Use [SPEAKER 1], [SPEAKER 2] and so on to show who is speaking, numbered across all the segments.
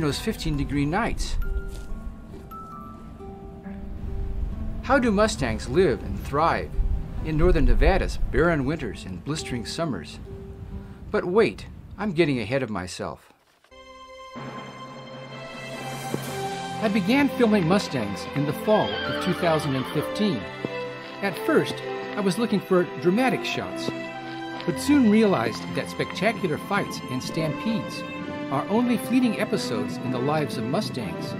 [SPEAKER 1] those 15-degree nights? How do Mustangs live and thrive in northern Nevada's barren winters and blistering summers? But wait, I'm getting ahead of myself. I began filming Mustangs in the fall of 2015. At first, I was looking for dramatic shots, but soon realized that spectacular fights and stampedes are only fleeting episodes in the lives of Mustangs.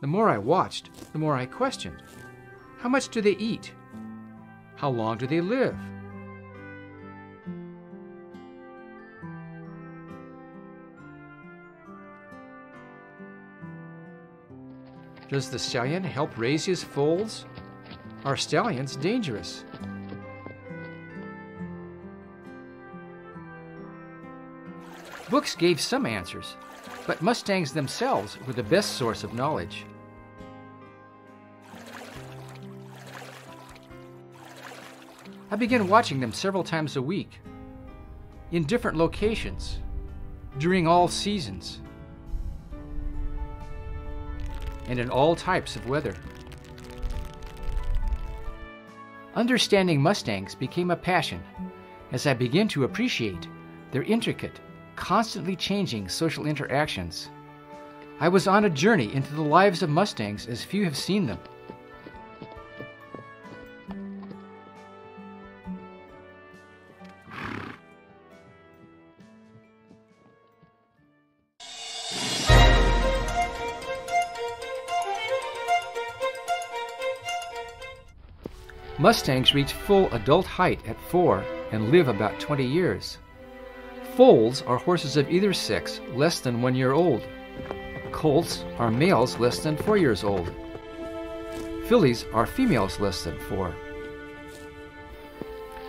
[SPEAKER 1] The more I watched, the more I questioned. How much do they eat? How long do they live? Does the stallion help raise his foals? Are stallions dangerous? Books gave some answers, but Mustangs themselves were the best source of knowledge. I began watching them several times a week, in different locations, during all seasons, and in all types of weather. Understanding Mustangs became a passion as I began to appreciate their intricate, constantly changing social interactions. I was on a journey into the lives of Mustangs as few have seen them. Mustangs reach full adult height at 4 and live about 20 years. Foals are horses of either sex less than 1 year old. Colts are males less than 4 years old. Fillies are females less than 4.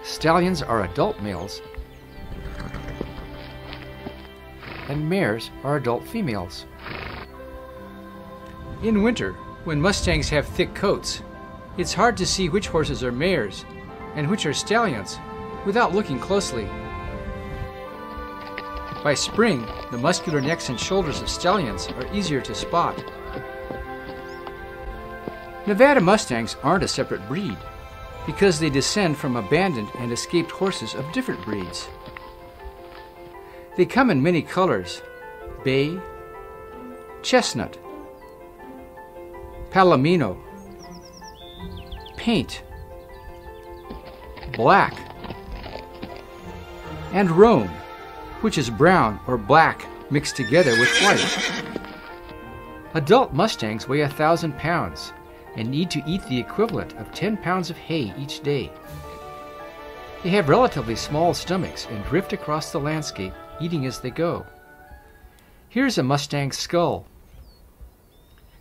[SPEAKER 1] Stallions are adult males, and mares are adult females. In winter, when Mustangs have thick coats, it's hard to see which horses are mares and which are stallions without looking closely. By spring, the muscular necks and shoulders of stallions are easier to spot. Nevada Mustangs aren't a separate breed because they descend from abandoned and escaped horses of different breeds. They come in many colors: bay, chestnut, palomino, paint, black, and roan, which is brown or black mixed together with white. Adult Mustangs weigh 1,000 pounds and need to eat the equivalent of 10 pounds of hay each day. They have relatively small stomachs and drift across the landscape, eating as they go. Here's a Mustang's skull.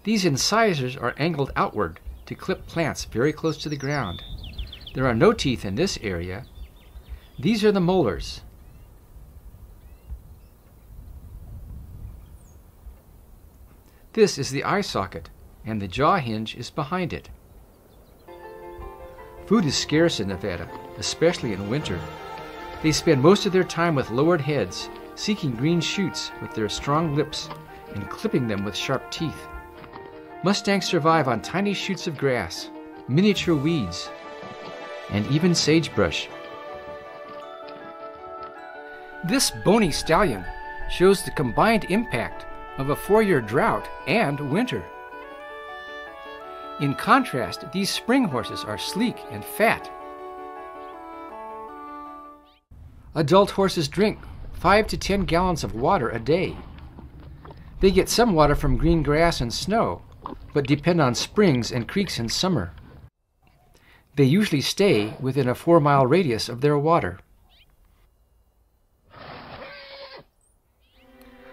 [SPEAKER 1] These incisors are angled outward to clip plants very close to the ground. There are no teeth in this area. These are the molars. This is the eye socket, and the jaw hinge is behind it. Food is scarce in Nevada, especially in winter. They spend most of their time with lowered heads, seeking green shoots with their strong lips and clipping them with sharp teeth. Mustangs survive on tiny shoots of grass, miniature weeds, and even sagebrush. This bony stallion shows the combined impact of a 4-year drought and winter. In contrast, these spring horses are sleek and fat. Adult horses drink 5 to 10 gallons of water a day. They get some water from green grass and snow, but depend on springs and creeks in summer. They usually stay within a 4-mile radius of their water.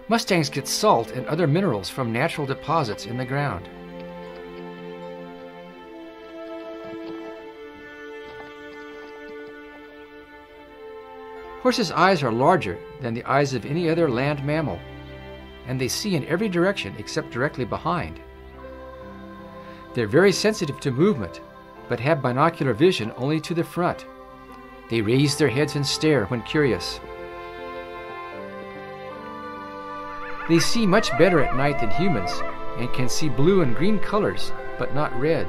[SPEAKER 1] Mustangs get salt and other minerals from natural deposits in the ground. Horses' eyes are larger than the eyes of any other land mammal, and they see in every direction except directly behind. They're very sensitive to movement, but have binocular vision only to the front. They raise their heads and stare when curious. They see much better at night than humans and can see blue and green colors, but not red.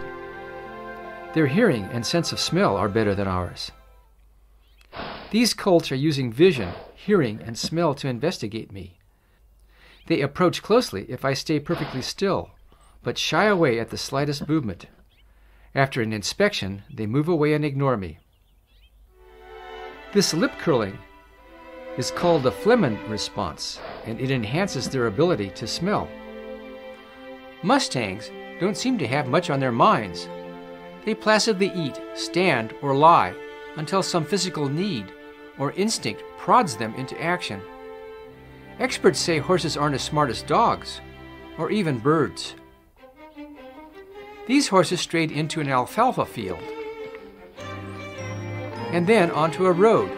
[SPEAKER 1] Their hearing and sense of smell are better than ours. These colts are using vision, hearing, and smell to investigate me. They approach closely if I stay perfectly still, but shy away at the slightest movement. After an inspection, they move away and ignore me. This lip curling is called the Flehmen response, and it enhances their ability to smell. Mustangs don't seem to have much on their minds. They placidly eat, stand, or lie until some physical need or instinct prods them into action. Experts say horses aren't as smart as dogs, or even birds. These horses strayed into an alfalfa field, and then onto a road,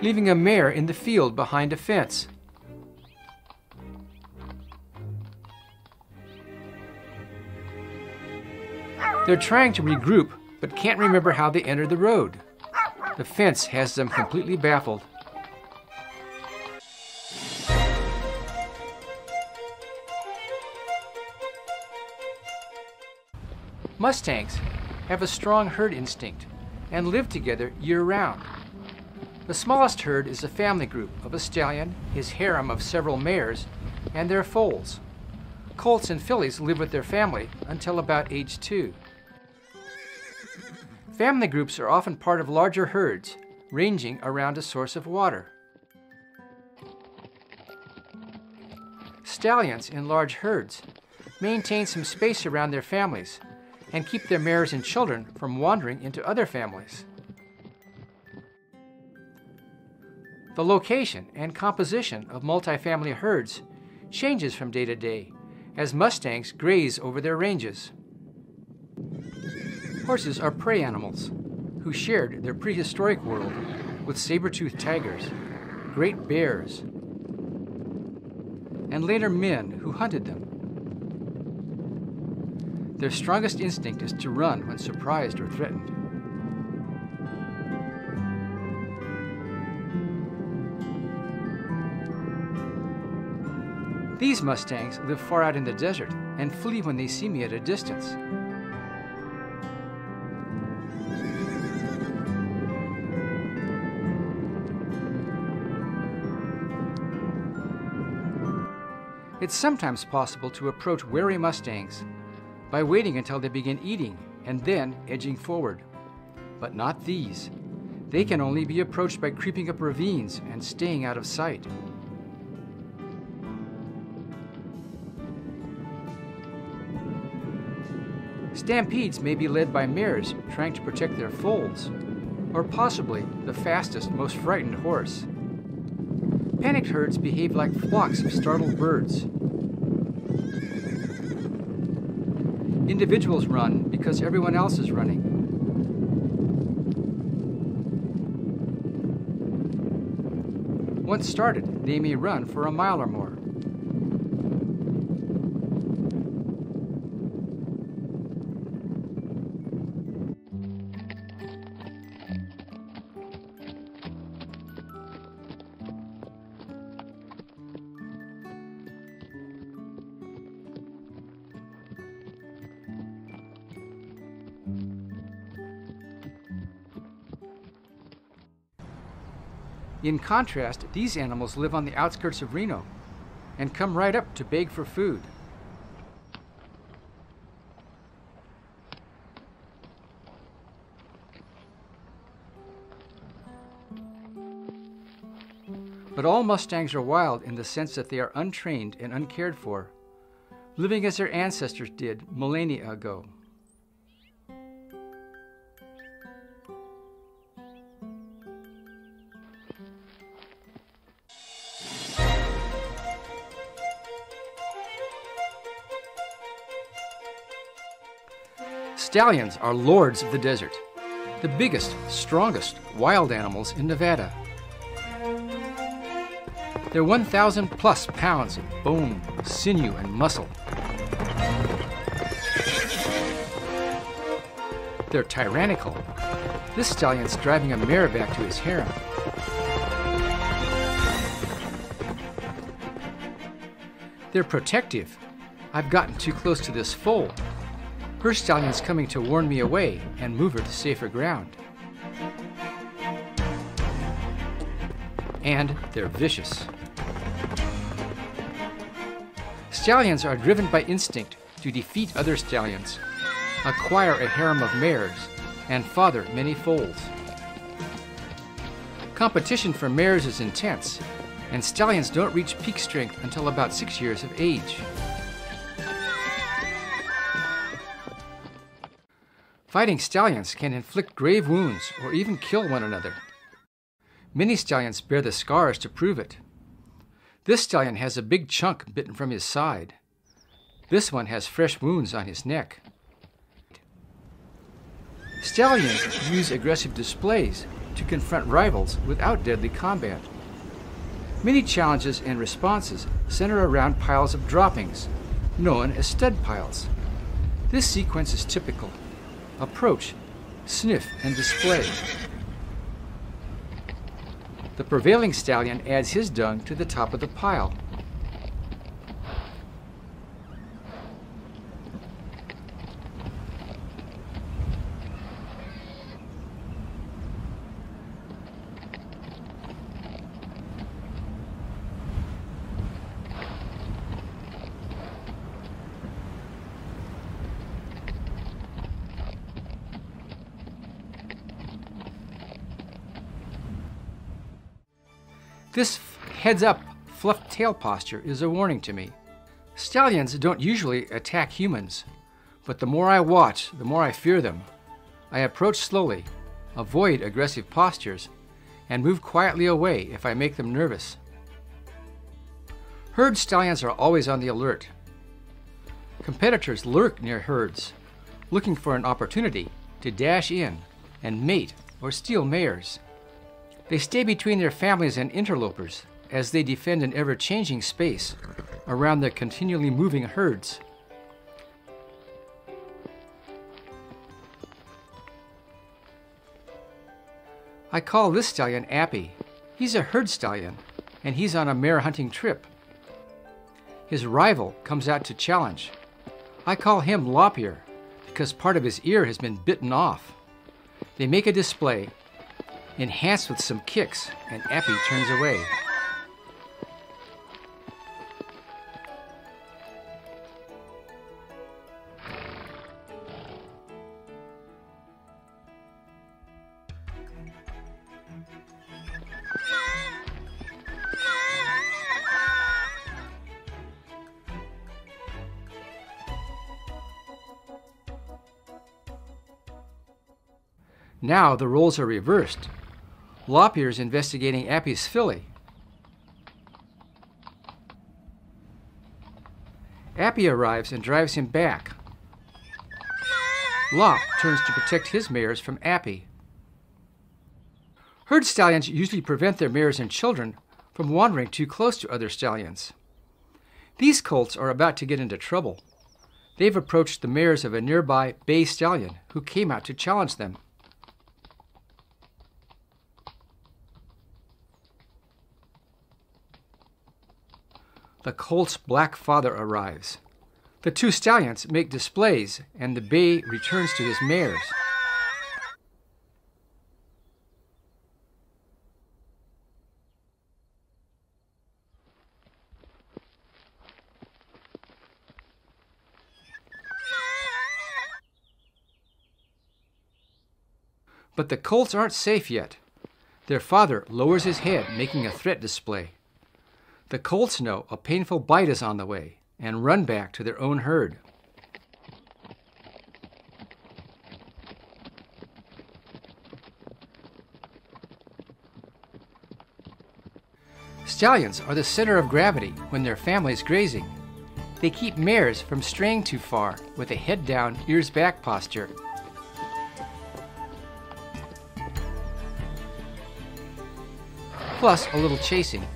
[SPEAKER 1] leaving a mare in the field behind a fence. They're trying to regroup, but can't remember how they entered the road. The fence has them completely baffled. Mustangs have a strong herd instinct and live together year-round. The smallest herd is a family group of a stallion, his harem of several mares, and their foals. Colts and fillies live with their family until about age 2. Family groups are often part of larger herds, ranging around a source of water. Stallions in large herds maintain some space around their families and keep their mares and children from wandering into other families. The location and composition of multifamily herds changes from day to day as mustangs graze over their ranges. Horses are prey animals who shared their prehistoric world with saber-toothed tigers, great bears, and later men who hunted them. Their strongest instinct is to run when surprised or threatened. These mustangs live far out in the desert and flee when they see me at a distance. It's sometimes possible to approach wary mustangs by waiting until they begin eating and then edging forward. But not these. They can only be approached by creeping up ravines and staying out of sight. Stampedes may be led by mares trying to protect their foals, or possibly the fastest, most frightened horse. Panicked herds behave like flocks of startled birds. Individuals run because everyone else is running. Once started, they may run for a mile or more. In contrast, these animals live on the outskirts of Reno and come right up to beg for food. But all mustangs are wild in the sense that they are untrained and uncared for, living as their ancestors did millennia ago. Stallions are lords of the desert, the biggest, strongest wild animals in Nevada. They're 1,000 plus pounds of bone, sinew, and muscle. They're tyrannical, This stallion's driving a mare back to his harem. They're protective. I've gotten too close to this foal. Her stallion's coming to warn me away and move her to safer ground. And they're vicious. Stallions are driven by instinct to defeat other stallions, acquire a harem of mares, and father many foals. Competition for mares is intense, and stallions don't reach peak strength until about 6 years of age. Fighting stallions can inflict grave wounds or even kill one another. Many stallions bear the scars to prove it. This stallion has a big chunk bitten from his side. This one has fresh wounds on his neck. Stallions use aggressive displays to confront rivals without deadly combat. Many challenges and responses center around piles of droppings, known as stud piles. This sequence is typical: approach, sniff, and display. The prevailing stallion adds his dung to the top of the pile. This heads-up, fluffed tail posture is a warning to me. Stallions don't usually attack humans, but the more I watch, the more I fear them. I approach slowly, avoid aggressive postures, and move quietly away if I make them nervous. Herd stallions are always on the alert. Competitors lurk near herds, looking for an opportunity to dash in and mate or steal mares. They stay between their families and interlopers as they defend an ever-changing space around their continually moving herds. I call this stallion Appy. He's a herd stallion, and he's on a mare hunting trip. His rival comes out to challenge. I call him Lop Ear because part of his ear has been bitten off. They make a display, enhanced with some kicks, and Appy turns away. Now the roles are reversed. Lop Ear is investigating Appy's filly. Appy arrives and drives him back. Lop turns to protect his mares from Appy. Herd stallions usually prevent their mares and children from wandering too close to other stallions. These colts are about to get into trouble. They've approached the mares of a nearby bay stallion who came out to challenge them. The colt's black father arrives. The two stallions make displays, and the bay returns to his mares. But the colts aren't safe yet. Their father lowers his head, making a threat display. The colts know a painful bite is on the way and run back to their own herd. Stallions are the center of gravity when their family's grazing. They keep mares from straying too far with a head down, ears back posture. Plus a little chasing.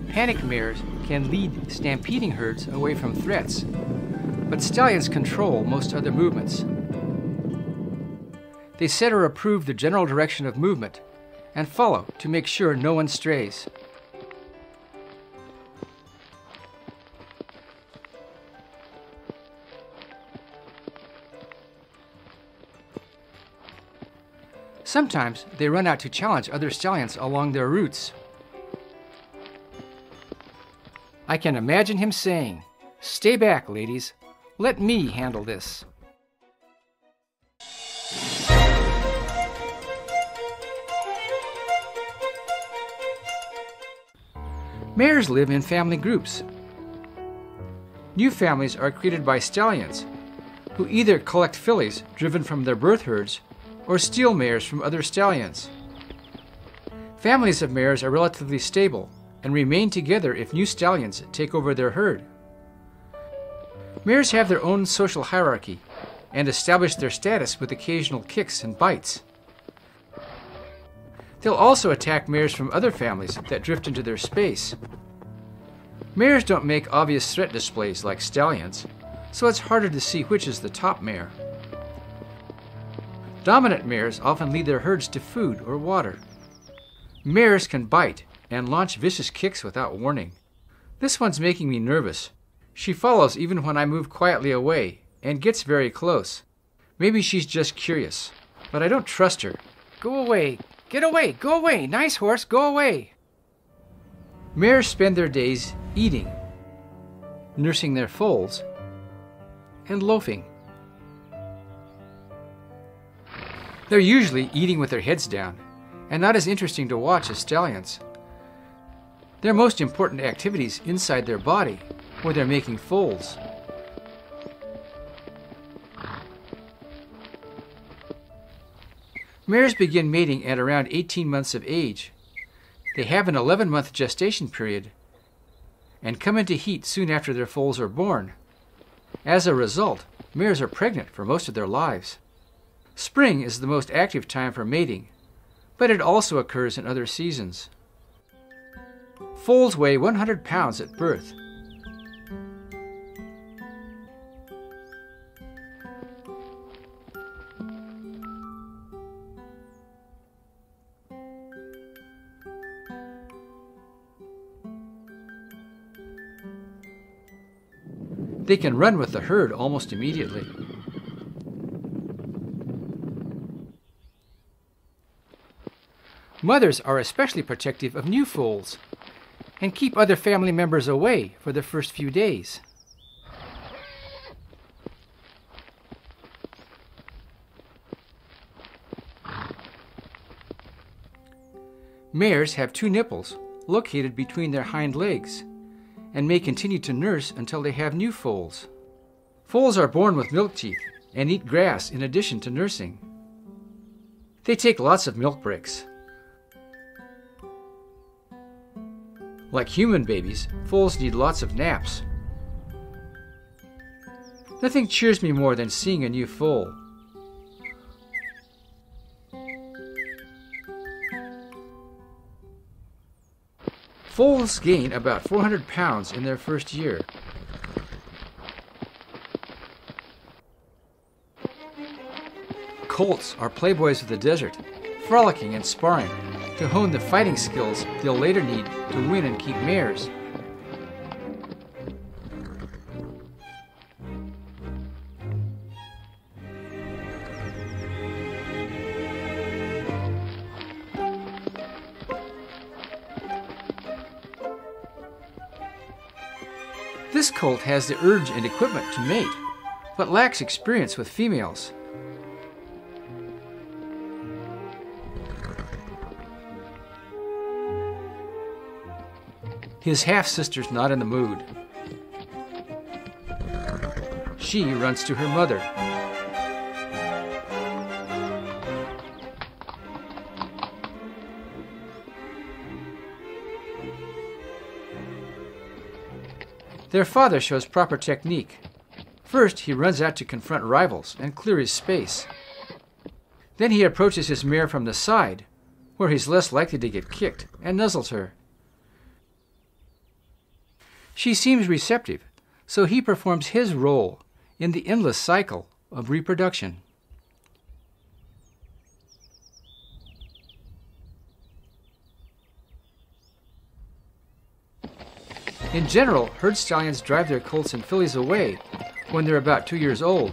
[SPEAKER 1] Panicked mares can lead stampeding herds away from threats, but stallions control most other movements. They set or approve the general direction of movement and follow to make sure no one strays. Sometimes they run out to challenge other stallions along their routes. I can imagine him saying, "Stay back, ladies. Let me handle this." Mares live in family groups. New families are created by stallions, who either collect fillies driven from their birth herds or steal mares from other stallions. Families of mares are relatively stable and remain together if new stallions take over their herd. Mares have their own social hierarchy and establish their status with occasional kicks and bites. They'll also attack mares from other families that drift into their space. Mares don't make obvious threat displays like stallions, so it's harder to see which is the top mare. Dominant mares often lead their herds to food or water. Mares can bite and launch vicious kicks without warning. This one's making me nervous. She follows even when I move quietly away and gets very close. Maybe she's just curious, but I don't trust her. Go away! Get away! Go away! Nice horse, go away! Mares spend their days eating, nursing their foals, and loafing. They're usually eating with their heads down, and not as interesting to watch as stallions. Their most important activities inside their body, where they're making foals. Mares begin mating at around 18 months of age. They have an 11-month gestation period and come into heat soon after their foals are born. As a result, mares are pregnant for most of their lives. Spring is the most active time for mating, but it also occurs in other seasons. Foals weigh 100 pounds at birth. They can run with the herd almost immediately. Mothers are especially protective of new foals and keep other family members away for the first few days. Mares have two nipples located between their hind legs and may continue to nurse until they have new foals. Foals are born with milk teeth and eat grass in addition to nursing. They take lots of milk breaks. Like human babies, foals need lots of naps. Nothing cheers me more than seeing a new foal. Foals gain about 400 pounds in their first year. Colts are playboys of the desert, frolicking and sparring to hone the fighting skills they'll later need to win and keep mares. This colt has the urge and equipment to mate, but lacks experience with females. His half-sister's not in the mood. She runs to her mother. Their father shows proper technique. First, he runs out to confront rivals and clear his space. Then he approaches his mare from the side, where he's less likely to get kicked, and nuzzles her. She seems receptive, so he performs his role in the endless cycle of reproduction. In general, herd stallions drive their colts and fillies away when they're about 2 years old,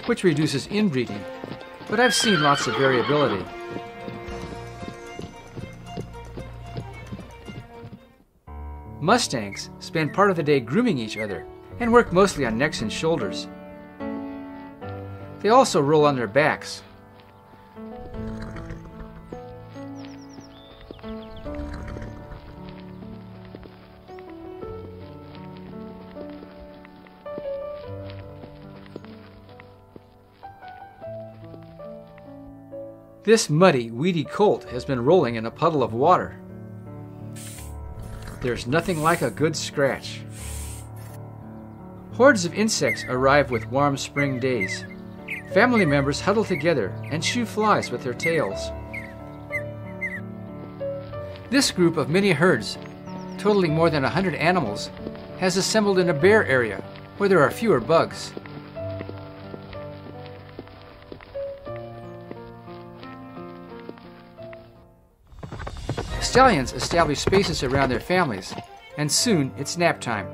[SPEAKER 1] which reduces inbreeding, but I've seen lots of variability. Mustangs spend part of the day grooming each other and work mostly on necks and shoulders. They also roll on their backs. This muddy, weedy colt has been rolling in a puddle of water. There's nothing like a good scratch. Hordes of insects arrive with warm spring days. Family members huddle together and shoo flies with their tails. This group of mini herds, totaling more than 100 animals, has assembled in a bare area where there are fewer bugs. Stallions establish spaces around their families, and soon it's nap time.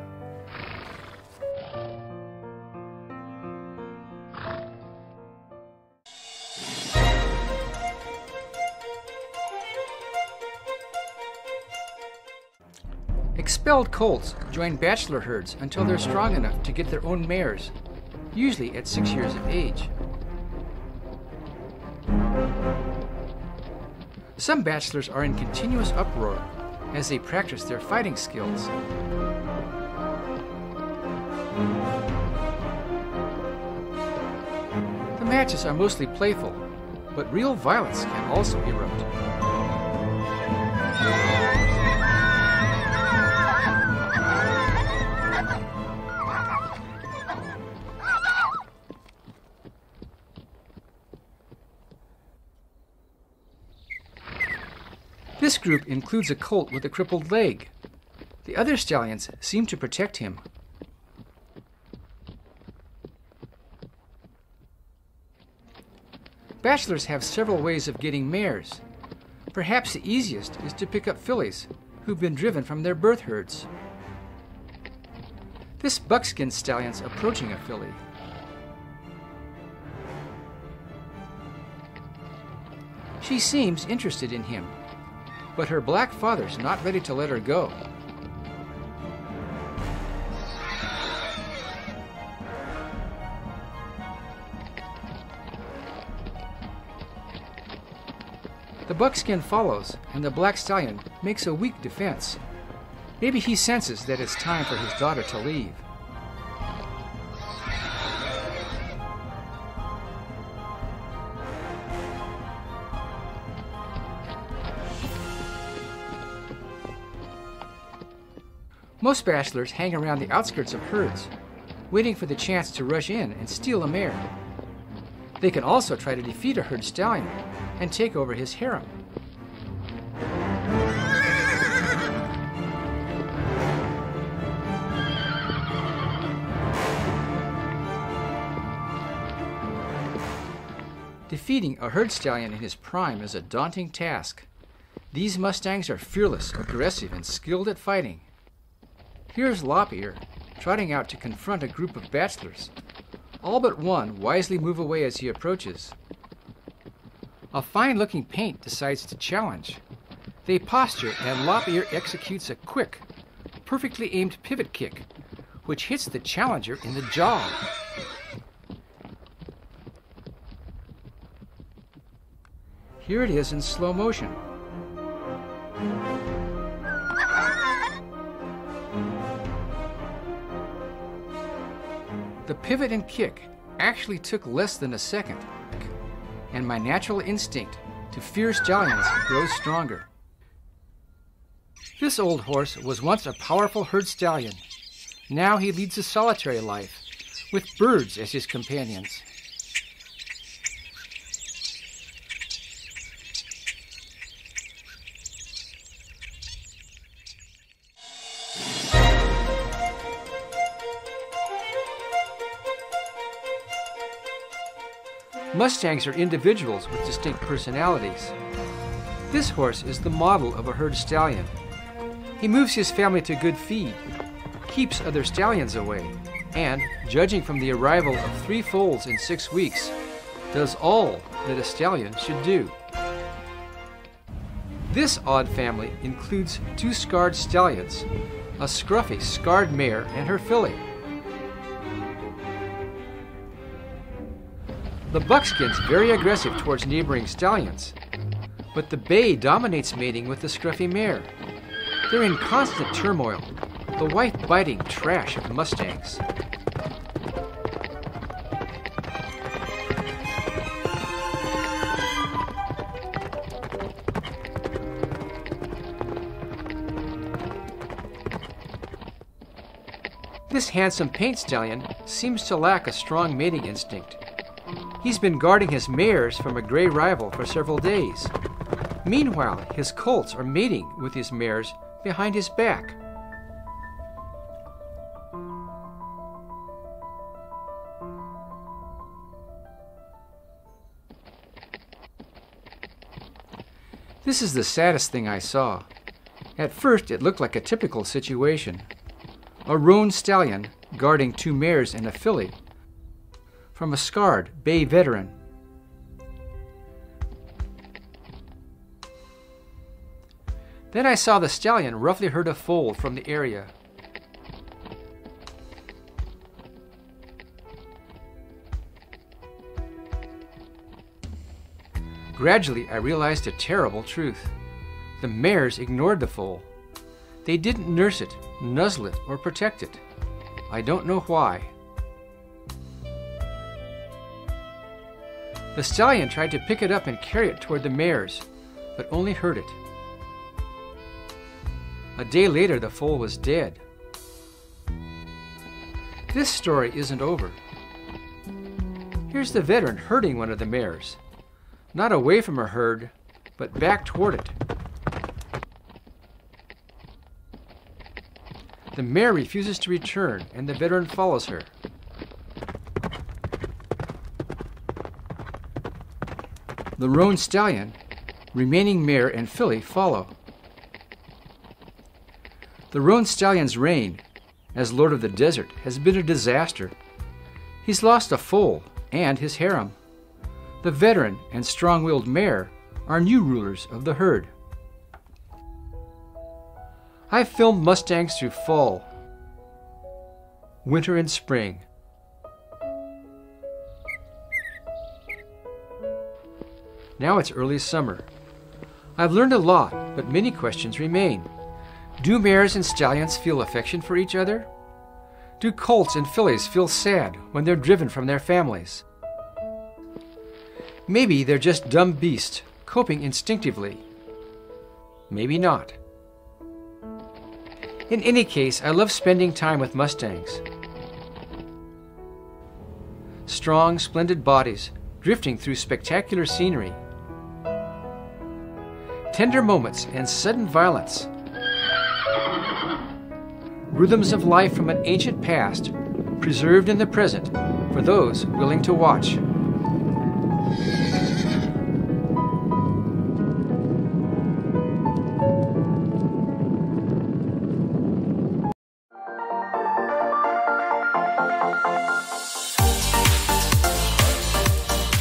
[SPEAKER 1] Expelled colts join bachelor herds until they're strong enough to get their own mares, usually at 6 years of age. Some bachelors are in continuous uproar as they practice their fighting skills. The matches are mostly playful, but real violence can also erupt. This group includes a colt with a crippled leg. The other stallions seem to protect him. Bachelors have several ways of getting mares. Perhaps the easiest is to pick up fillies who've been driven from their birth herds. This buckskin stallion's approaching a filly. She seems interested in him, but her black father's not ready to let her go. The buckskin follows, and the black stallion makes a weak defense. Maybe he senses that it's time for his daughter to leave. Most bachelors hang around the outskirts of herds, waiting for the chance to rush in and steal a mare. They can also try to defeat a herd stallion and take over his harem. Defeating a herd stallion in his prime is a daunting task. These Mustangs are fearless, aggressive, and skilled at fighting. Here's Lop-Ear, trotting out to confront a group of bachelors. All but one wisely move away as he approaches. A fine-looking paint decides to challenge. They posture, and Lop-Ear executes a quick, perfectly aimed pivot kick, which hits the challenger in the jaw. Here it is in slow motion. The pivot and kick actually took less than a second, and my natural instinct to fear stallions grows stronger. This old horse was once a powerful herd stallion. Now he leads a solitary life, with birds as his companions. Mustangs are individuals with distinct personalities. This horse is the model of a herd stallion. He moves his family to good feed, keeps other stallions away, and, judging from the arrival of 3 foals in 6 weeks, does all that a stallion should do. This odd family includes 2 scarred stallions, a scruffy scarred mare and her filly. The buckskin's very aggressive towards neighboring stallions, but the bay dominates mating with the scruffy mare. They're in constant turmoil, the wife-biting trash of Mustangs. This handsome paint stallion seems to lack a strong mating instinct. He's been guarding his mares from a gray rival for several days. Meanwhile, his colts are mating with his mares behind his back. This is the saddest thing I saw. At first, it looked like a typical situation. A roan stallion guarding 2 mares and a filly from a scarred bay veteran. Then I saw the stallion roughly herd a foal from the area. Gradually, I realized a terrible truth. The mares ignored the foal. They didn't nurse it, nuzzle it, or protect it. I don't know why. The stallion tried to pick it up and carry it toward the mares, but only hurt it. A day later, the foal was dead. This story isn't over. Here's the veteran herding one of the mares, not away from her herd, but back toward it. The mare refuses to return, and the veteran follows her. The roan stallion, remaining mare, and filly follow. The roan stallion's reign as Lord of the Desert has been a disaster. He's lost a foal and his harem. The veteran and strong-willed mare are new rulers of the herd. I've filmed Mustangs through fall, winter, and spring. Now it's early summer. I've learned a lot, but many questions remain. Do mares and stallions feel affection for each other? Do colts and fillies feel sad when they're driven from their families? Maybe they're just dumb beasts, coping instinctively. Maybe not. In any case, I love spending time with Mustangs. Strong, splendid bodies, drifting through spectacular scenery. Tender moments and sudden violence. Rhythms of life from an ancient past, preserved in the present for those willing to watch.